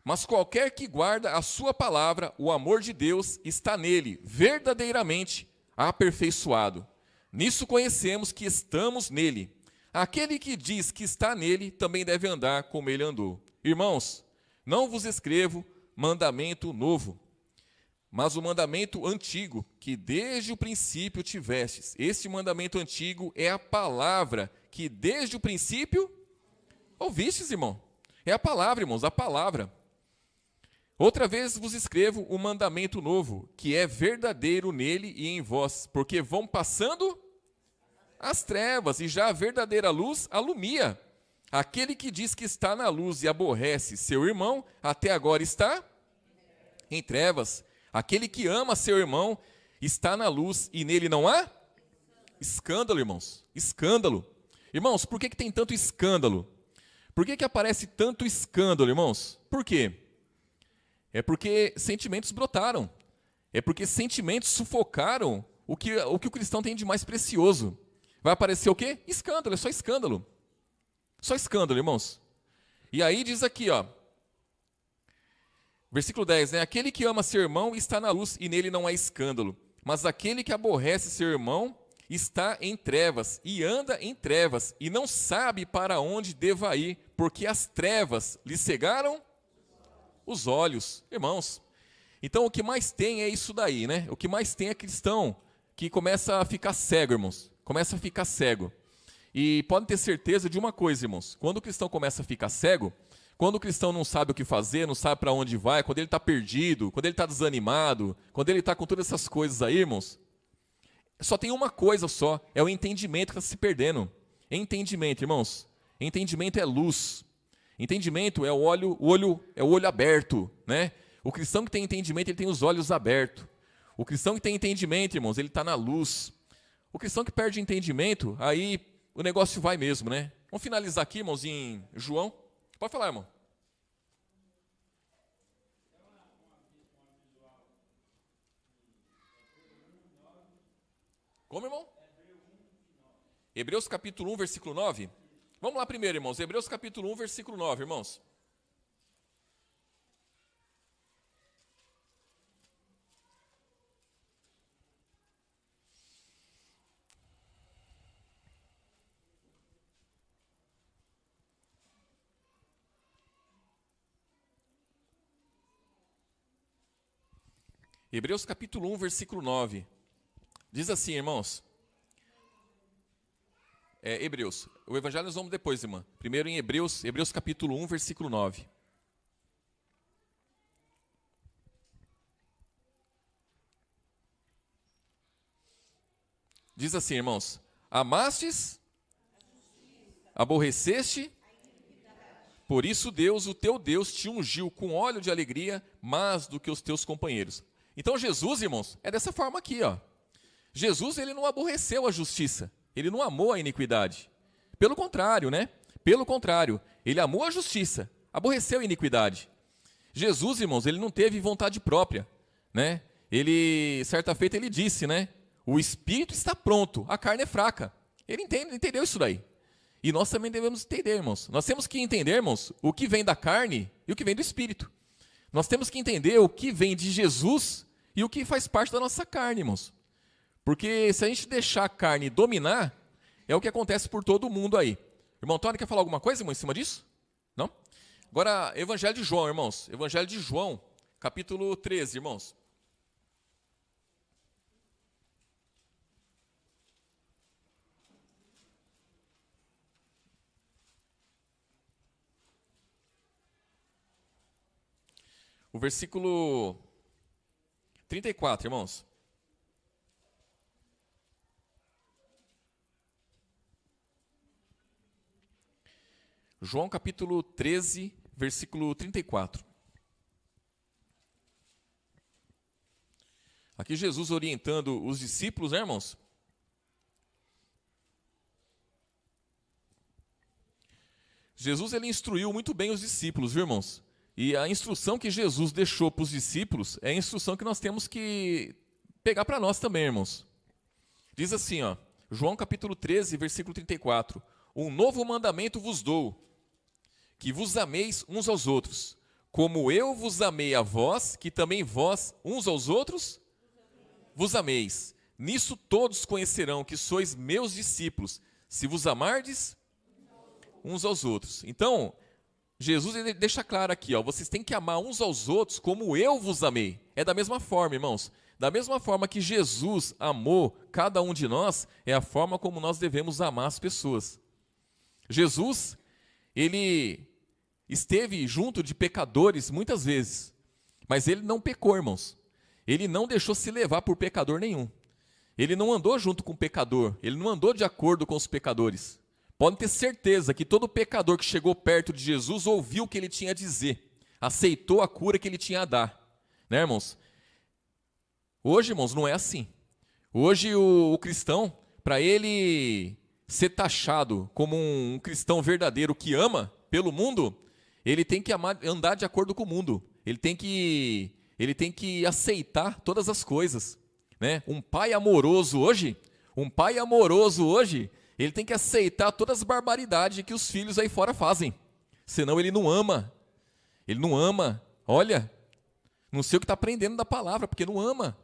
mas qualquer que guarda a sua palavra, o amor de Deus está nele, verdadeiramente aperfeiçoado. Nisso conhecemos que estamos nele. Aquele que diz que está nele também deve andar como ele andou. Irmãos, não vos escrevo mandamento novo, mas o mandamento antigo, que desde o princípio tivestes. Este mandamento antigo é a palavra que desde o princípio ouvistes, irmão. É a palavra, irmãos, a palavra. Outra vez vos escrevo o mandamento novo, que é verdadeiro nele e em vós, porque vão passando as trevas, e já a verdadeira luz alumia. Aquele que diz que está na luz e aborrece seu irmão, até agora está em trevas. Aquele que ama seu irmão está na luz, e nele não há escândalo, irmãos. Escândalo. Irmãos, por que tem tanto escândalo? Por que aparece tanto escândalo, irmãos? Por quê? É porque sentimentos brotaram. É porque sentimentos sufocaram o que o cristão tem de mais precioso. Vai aparecer o quê? Escândalo, é só escândalo. Só escândalo, irmãos. E aí diz aqui, ó, versículo 10, né? Aquele que ama seu irmão está na luz e nele não há escândalo. Mas aquele que aborrece seu irmão está em trevas e anda em trevas e não sabe para onde deva ir, porque as trevas lhe cegaram os olhos. Irmãos, então o que mais tem é isso daí, né? O que mais tem é cristão que começa a ficar cego, irmãos. Começa a ficar cego. E podem ter certeza de uma coisa, irmãos. Quando o cristão começa a ficar cego, quando o cristão não sabe o que fazer, não sabe para onde vai, quando ele está perdido, quando ele está desanimado, quando ele está com todas essas coisas aí, irmãos, só tem uma coisa só, é o entendimento que está se perdendo. Entendimento, irmãos. Entendimento é luz. Entendimento é o olho aberto, né? O cristão que tem entendimento, ele tem os olhos abertos. O cristão que tem entendimento, irmãos, ele está na luz. O cristão que perde entendimento, aí o negócio vai mesmo, né? Vamos finalizar aqui, irmãos, em João. Pode falar, irmão. Como, irmão? Hebreus capítulo 1, versículo 9. Vamos lá primeiro, irmãos. Hebreus capítulo 1, versículo 9, irmãos. Hebreus capítulo 1, versículo 9. Diz assim, irmãos. Hebreus. O evangelho nós vamos depois, irmã. Primeiro em Hebreus capítulo 1, versículo 9. Diz assim, irmãos: amastes, aborreceste, por isso Deus, o teu Deus, te ungiu com óleo de alegria mais do que os teus companheiros. Então Jesus, irmãos, é dessa forma aqui, ó. Jesus, ele não aborreceu a justiça, ele não amou a iniquidade. Pelo contrário, né? Pelo contrário, ele amou a justiça, aborreceu a iniquidade. Jesus, irmãos, ele não teve vontade própria, né? Ele, certa feita, ele disse, né? O espírito está pronto, a carne é fraca. Ele entendeu isso daí. E nós também devemos entender, irmãos. Nós temos que entender, irmãos, o que vem da carne e o que vem do espírito. Nós temos que entender o que vem de Jesus e o que faz parte da nossa carne, irmãos. Porque se a gente deixar a carne dominar, é o que acontece por todo mundo aí. Irmão Tony, quer falar alguma coisa, irmão, em cima disso? Não? Agora, Evangelho de João, irmãos. Evangelho de João, capítulo 13, irmãos. O versículo 34, irmãos. João capítulo 13, versículo 34. Aqui Jesus orientando os discípulos, né, irmãos? Jesus, ele instruiu muito bem os discípulos, viu, irmãos? E a instrução que Jesus deixou para os discípulos é a instrução que nós temos que pegar para nós também, irmãos. Diz assim, ó, João capítulo 13, versículo 34. Um novo mandamento vos dou, que vos ameis uns aos outros, como eu vos amei a vós, que também vós uns aos outros vos ameis. Nisso todos conhecerão que sois meus discípulos, se vos amardes uns aos outros. Então, Jesus, ele deixa claro aqui, ó, vocês têm que amar uns aos outros como eu vos amei. É da mesma forma, irmãos. Da mesma forma que Jesus amou cada um de nós, é a forma como nós devemos amar as pessoas. Jesus, ele esteve junto de pecadores muitas vezes, mas ele não pecou, irmãos. Ele não deixou se levar por pecador nenhum. Ele não andou junto com o pecador, ele não andou de acordo com os pecadores. Podem ter certeza que todo pecador que chegou perto de Jesus ouviu o que ele tinha a dizer, aceitou a cura que ele tinha a dar. Né, irmãos? Hoje, irmãos, não é assim. Hoje o cristão, para ele ser taxado como um cristão verdadeiro que ama pelo mundo, ele tem que andar de acordo com o mundo. Ele tem que aceitar todas as coisas, né? Um pai amoroso hoje, ele tem que aceitar todas as barbaridades que os filhos aí fora fazem. Senão ele não ama. Ele não ama. Olha, não sei o que está aprendendo da palavra, porque não ama.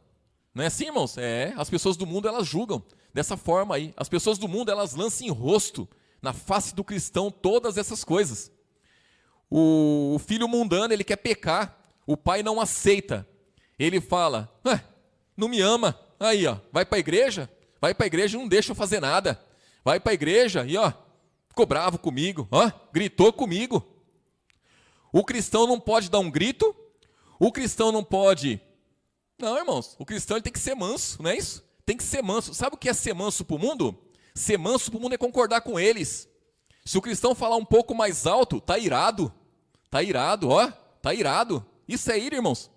Não é assim, irmãos? As pessoas do mundo, elas julgam dessa forma aí. As pessoas do mundo, elas lançam em rosto, na face do cristão, todas essas coisas. O filho mundano, ele quer pecar. O pai não aceita. Ele fala, não me ama. Aí, ó, vai para a igreja e não deixa eu fazer nada. Vai para a igreja e, ó, ficou bravo comigo, ó, gritou comigo. O cristão não pode dar um grito. O cristão não pode... Não, irmãos, o cristão ele tem que ser manso, não é isso? Tem que ser manso. Sabe o que é ser manso para o mundo? Ser manso para o mundo é concordar com eles. Se o cristão falar um pouco mais alto, tá irado, ó, tá irado. Isso é ira, irmãos.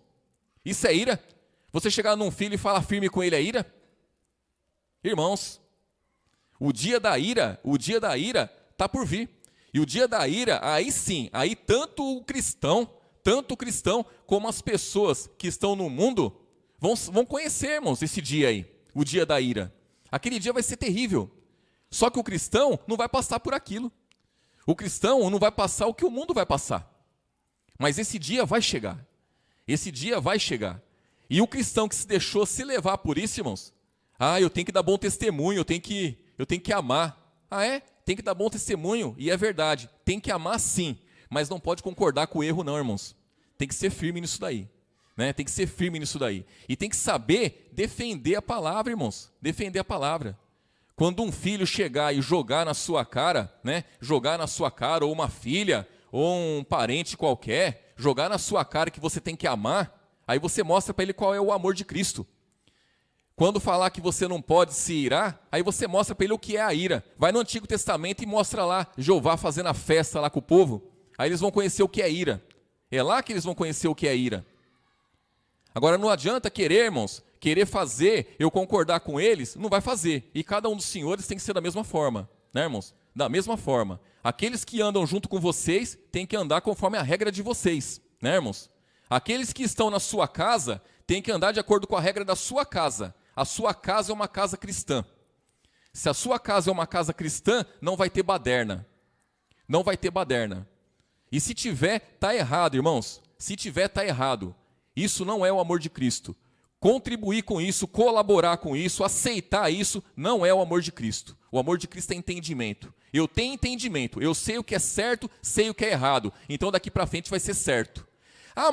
Isso é ira. Você chegar num filho e falar firme com ele é ira? Irmãos, o dia da ira tá por vir. E o dia da ira, aí sim, aí tanto o cristão como as pessoas que estão no mundo vão conhecer, irmãos, esse dia aí, o dia da ira. Aquele dia vai ser terrível. Só que o cristão não vai passar por aquilo. O cristão não vai passar o que o mundo vai passar. Mas esse dia vai chegar. Esse dia vai chegar. E o cristão que se deixou se levar por isso, irmãos, eu tenho que dar bom testemunho, eu tenho que amar. Tem que dar bom testemunho, e é verdade, tem que amar sim, mas não pode concordar com o erro não, irmãos. Tem que ser firme nisso daí, né? Tem que ser firme nisso daí. E tem que saber defender a palavra, irmãos, defender a palavra. Quando um filho chegar e jogar na sua cara, né? Jogar na sua cara, ou uma filha, ou um parente qualquer, jogar na sua cara que você tem que amar, aí você mostra para ele qual é o amor de Cristo. Quando falar que você não pode se irar, aí você mostra para ele o que é a ira. Vai no Antigo Testamento e mostra lá Jeová fazendo a festa lá com o povo. Aí eles vão conhecer o que é ira. É lá que eles vão conhecer o que é ira. Agora não adianta querer, irmãos, querer fazer, eu concordar com eles, não vai fazer. E cada um dos senhores tem que ser da mesma forma, né, irmãos? Da mesma forma. Aqueles que andam junto com vocês têm que andar conforme a regra de vocês, né, irmãos? Aqueles que estão na sua casa têm que andar de acordo com a regra da sua casa. A sua casa é uma casa cristã. Se a sua casa é uma casa cristã, não vai ter baderna. Não vai ter baderna. E se tiver, está errado, irmãos. Se tiver, está errado. Isso não é o amor de Cristo. Contribuir com isso, colaborar com isso, aceitar isso, não é o amor de Cristo. O amor de Cristo é entendimento. Eu tenho entendimento, eu sei o que é certo, sei o que é errado. Então daqui para frente vai ser certo.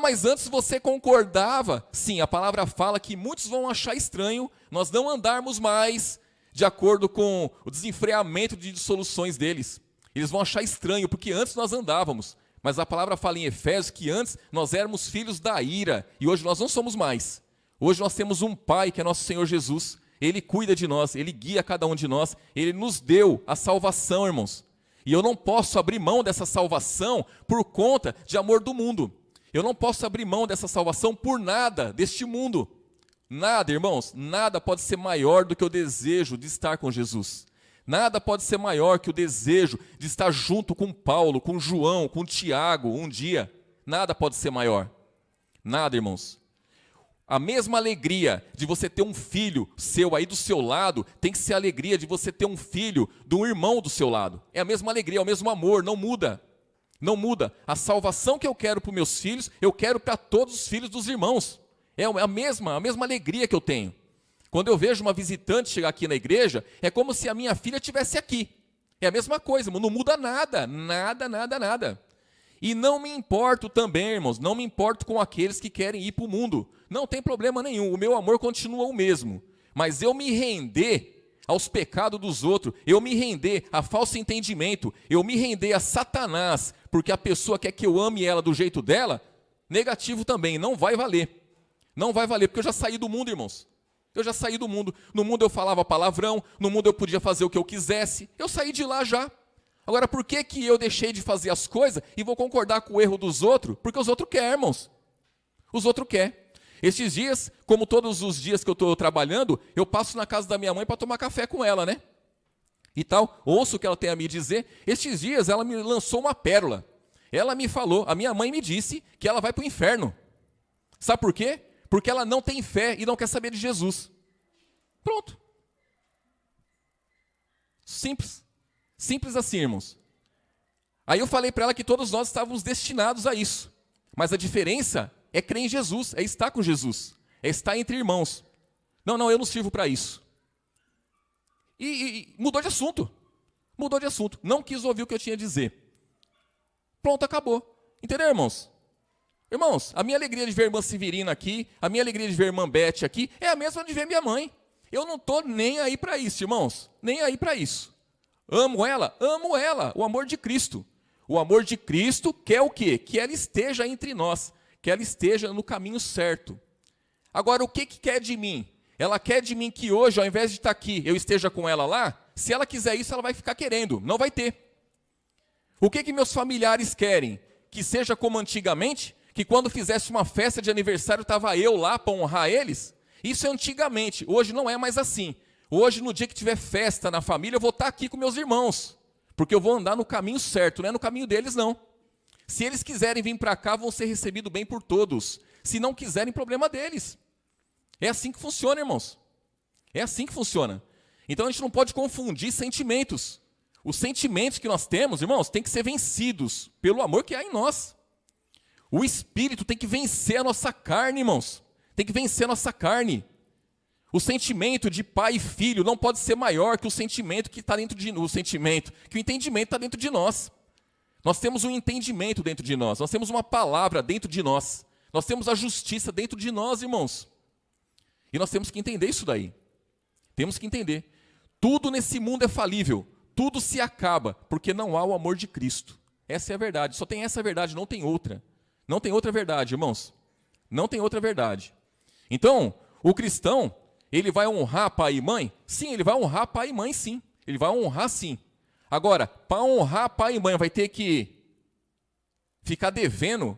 Mas antes você concordava. Sim, a palavra fala que muitos vão achar estranho nós não andarmos mais de acordo com o desenfreamento de dissoluções deles. Eles vão achar estranho, porque antes nós andávamos. Mas a palavra fala em Efésios que antes nós éramos filhos da ira, e hoje nós não somos mais. Hoje nós temos um Pai, que é nosso Senhor Jesus. Ele cuida de nós, Ele guia cada um de nós. Ele nos deu a salvação, irmãos. E eu não posso abrir mão dessa salvação por conta de amor do mundo. Eu não posso abrir mão dessa salvação por nada deste mundo. Nada, irmãos, nada pode ser maior do que o desejo de estar com Jesus. Nada pode ser maior que o desejo de estar junto com Paulo, com João, com Tiago um dia. Nada pode ser maior. Nada, irmãos. A mesma alegria de você ter um filho seu aí do seu lado, tem que ser a alegria de você ter um filho de um irmão do seu lado. É a mesma alegria, é o mesmo amor, não muda. Não muda. A salvação que eu quero para os meus filhos, eu quero para todos os filhos dos irmãos. É a mesma alegria que eu tenho. Quando eu vejo uma visitante chegar aqui na igreja, é como se a minha filha estivesse aqui. É a mesma coisa, não muda nada, nada. E não me importo também, irmãos, não me importo com aqueles que querem ir para o mundo. Não tem problema nenhum, o meu amor continua o mesmo. Mas eu me render aos pecados dos outros, eu me render a falso entendimento, eu me render a Satanás, porque a pessoa quer que eu ame ela do jeito dela, negativo também, não vai valer. Não vai valer, porque eu já saí do mundo, irmãos. Eu já saí do mundo. No mundo eu falava palavrão, no mundo eu podia fazer o que eu quisesse. Eu saí de lá já. Agora, por que eu deixei de fazer as coisas e vou concordar com o erro dos outros? Porque os outros querem, irmãos. Os outros querem. Estes dias, como todos os dias que eu estou trabalhando, eu passo na casa da minha mãe para tomar café com ela, né? e tal, ouço o que ela tem a me dizer. Estes dias ela me lançou uma pérola. Ela me falou, a minha mãe me disse que ela vai para o inferno. Sabe por quê? Porque ela não tem fé e não quer saber de Jesus. Pronto. Simples. Simples assim, irmãos. Aí eu falei para ela que todos nós estávamos destinados a isso. Mas a diferença é crer em Jesus, é estar com Jesus, é estar entre irmãos. Não, eu não sirvo para isso. E mudou de assunto. Mudou de assunto. Não quis ouvir o que eu tinha a dizer. Pronto, acabou. Entendeu, irmãos? Irmãos, a minha alegria de ver a irmã Severina aqui, a minha alegria de ver a irmã Beth aqui, é a mesma de ver minha mãe. Eu não estou nem aí para isso, irmãos. Nem aí para isso. Amo ela, o amor de Cristo. O amor de Cristo quer o quê? Que ela esteja entre nós, que ela esteja no caminho certo. Agora, o que quer de mim? Ela quer de mim que hoje, ao invés de estar aqui, eu esteja com ela lá? Se ela quiser isso, ela vai ficar querendo, não vai ter. O que meus familiares querem? Que seja como antigamente, que quando fizesse uma festa de aniversário, estava eu lá para honrar eles? Isso é antigamente, hoje não é mais assim. Hoje, no dia que tiver festa na família, eu vou estar aqui com meus irmãos, porque eu vou andar no caminho certo, não é no caminho deles, não. Se eles quiserem vir para cá, vão ser recebidos bem por todos. Se não quiserem, problema deles. É assim que funciona, irmãos. É assim que funciona. Então, a gente não pode confundir sentimentos. Os sentimentos que nós temos, irmãos, têm que ser vencidos pelo amor que há em nós. O Espírito tem que vencer a nossa carne, irmãos. Tem que vencer a nossa carne. O sentimento de pai e filho não pode ser maior que o sentimento que está dentro de nós. Que o entendimento está dentro de nós. Nós temos um entendimento dentro de nós. Nós temos uma palavra dentro de nós. Nós temos a justiça dentro de nós, irmãos. E nós temos que entender isso daí. Temos que entender. Tudo nesse mundo é falível. Tudo se acaba, porque não há o amor de Cristo. Essa é a verdade. Só tem essa verdade, não tem outra. Não tem outra verdade, irmãos. Não tem outra verdade. Então, o cristão, ele vai honrar pai e mãe? Sim, ele vai honrar pai e mãe, sim. Ele vai honrar, sim. Agora, para honrar pai e mãe, vai ter que ficar devendo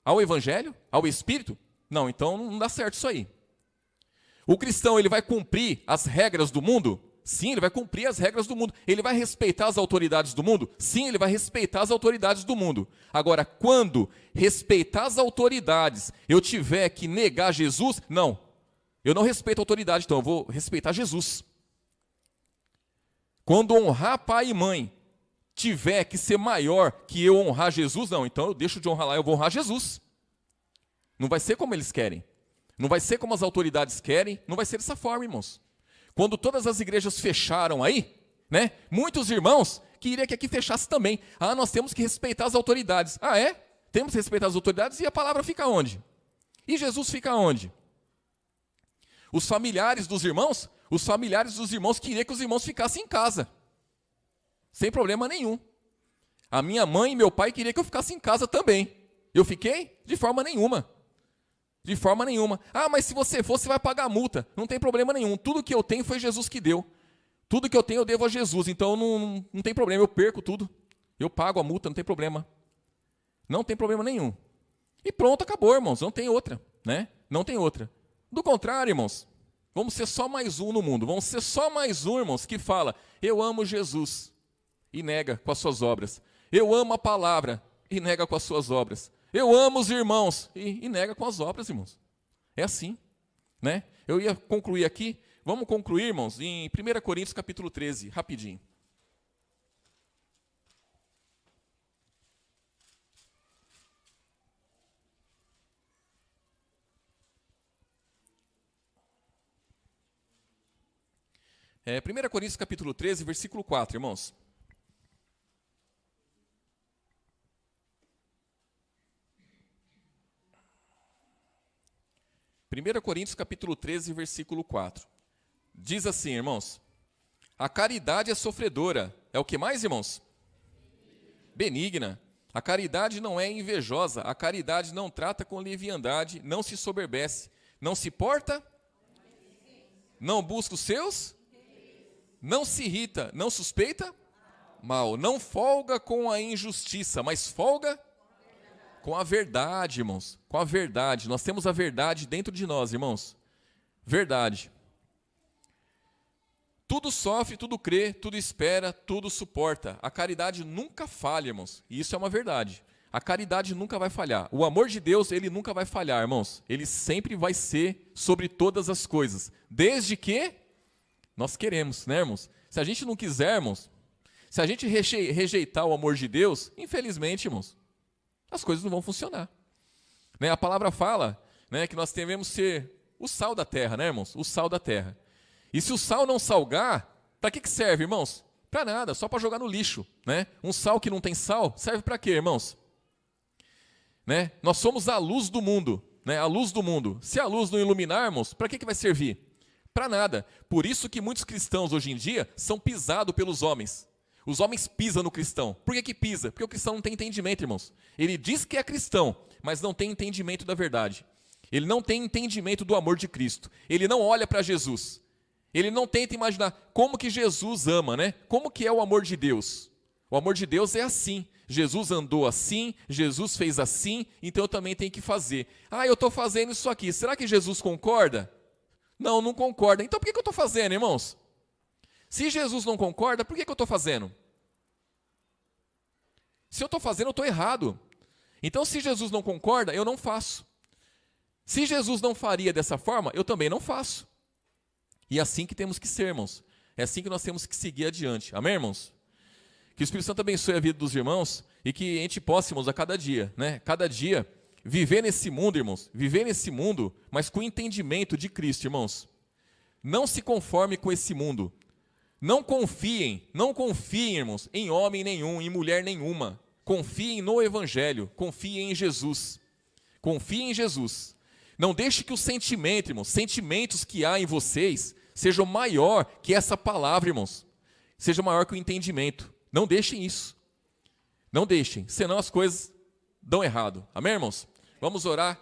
ao Evangelho, ao Espírito? Não, então não dá certo isso aí. O cristão, ele vai cumprir as regras do mundo? Sim, ele vai cumprir as regras do mundo. Ele vai respeitar as autoridades do mundo? Sim, ele vai respeitar as autoridades do mundo. Agora, quando respeitar as autoridades, eu tiver que negar Jesus, não. Eu não respeito a autoridade, então eu vou respeitar Jesus. Quando honrar pai e mãe tiver que ser maior que eu honrar Jesus, não, então eu deixo de honrar lá, eu vou honrar Jesus. Não vai ser como eles querem. Não vai ser como as autoridades querem, não vai ser dessa forma, irmãos. Quando todas as igrejas fecharam aí, né, muitos irmãos queriam que aqui fechasse também. Ah, nós temos que respeitar as autoridades. Ah, é? Temos que respeitar as autoridades e a palavra fica onde? E Jesus fica onde? Os familiares dos irmãos queriam que os irmãos ficassem em casa. Sem problema nenhum. A minha mãe e meu pai queriam que eu ficasse em casa também. Eu fiquei? De forma nenhuma. De forma nenhuma. Ah, mas se você for, você vai pagar a multa. Não tem problema nenhum. Tudo que eu tenho foi Jesus que deu. Tudo que eu tenho eu devo a Jesus. Então não tem problema, eu perco tudo. Eu pago a multa, não tem problema. Não tem problema nenhum. E pronto, acabou, irmãos. Não tem outra, né? Não tem outra. Do contrário, irmãos, vamos ser só mais um no mundo. Vamos ser só mais um, irmãos, que fala, eu amo Jesus, e nega com as suas obras. Eu amo a palavra, e nega com as suas obras. Eu amo os irmãos, e nega com as obras, irmãos. É assim, né? Eu ia concluir aqui, vamos concluir, irmãos, em 1 Coríntios capítulo 13, rapidinho. É, 1 Coríntios capítulo 13, versículo 4, irmãos. 1 Coríntios capítulo 13, versículo 4. Diz assim, irmãos, a caridade é sofredora. É o que mais, irmãos? Benigna. A caridade não é invejosa. A caridade não trata com leviandade, não se soberbece, não se porta, não busca os seus, não se irrita, não suspeita mal, não folga com a injustiça, mas folga com a verdade, irmãos. Com a verdade. Nós temos a verdade dentro de nós, irmãos. Verdade. Tudo sofre, tudo crê, tudo espera, tudo suporta. A caridade nunca falha, irmãos. E isso é uma verdade. A caridade nunca vai falhar. O amor de Deus, ele nunca vai falhar, irmãos. Ele sempre vai ser sobre todas as coisas. Desde que nós queremos, né, irmãos? Se a gente não quisermos, se a gente rejeitar o amor de Deus, infelizmente, irmãos, as coisas não vão funcionar. Né? A palavra fala, né, que nós devemos ser o sal da terra, né, irmãos? O sal da terra. E se o sal não salgar, para que serve, irmãos? Para nada, só para jogar no lixo, né? Um sal que não tem sal, serve para quê, irmãos? Né? Nós somos a luz do mundo, né? A luz do mundo. Se a luz não iluminarmos, para que vai servir? Para nada. Por isso que muitos cristãos hoje em dia são pisados pelos homens. Os homens pisam no cristão. Por que pisa? Porque o cristão não tem entendimento, irmãos. Ele diz que é cristão, mas não tem entendimento da verdade. Ele não tem entendimento do amor de Cristo. Ele não olha para Jesus. Ele não tenta imaginar como que Jesus ama, né? Como que é o amor de Deus? O amor de Deus é assim. Jesus andou assim, Jesus fez assim, então eu também tenho que fazer. Ah, eu estou fazendo isso aqui. Será que Jesus concorda? Não, não concorda. Então por que eu estou fazendo, irmãos? Se Jesus não concorda, por que eu estou fazendo? Se eu estou fazendo, eu estou errado. Então se Jesus não concorda, eu não faço. Se Jesus não faria dessa forma, eu também não faço. E é assim que temos que ser, irmãos. É assim que nós temos que seguir adiante. Amém, irmãos? Que o Espírito Santo abençoe a vida dos irmãos e que a gente possa, irmãos, a cada dia, né? Cada dia, viver nesse mundo, irmãos. Viver nesse mundo, mas com o entendimento de Cristo, irmãos. Não se conforme com esse mundo. Não confiem, irmãos, em homem nenhum, em mulher nenhuma. Confiem no Evangelho, confiem em Jesus. Confiem em Jesus. Não deixe que o sentimento, irmãos, sentimentos que há em vocês, sejam maior que essa palavra, irmãos. Seja maior que o entendimento. Não deixem isso. Não deixem, senão as coisas dão errado. Amém, irmãos? Vamos orar.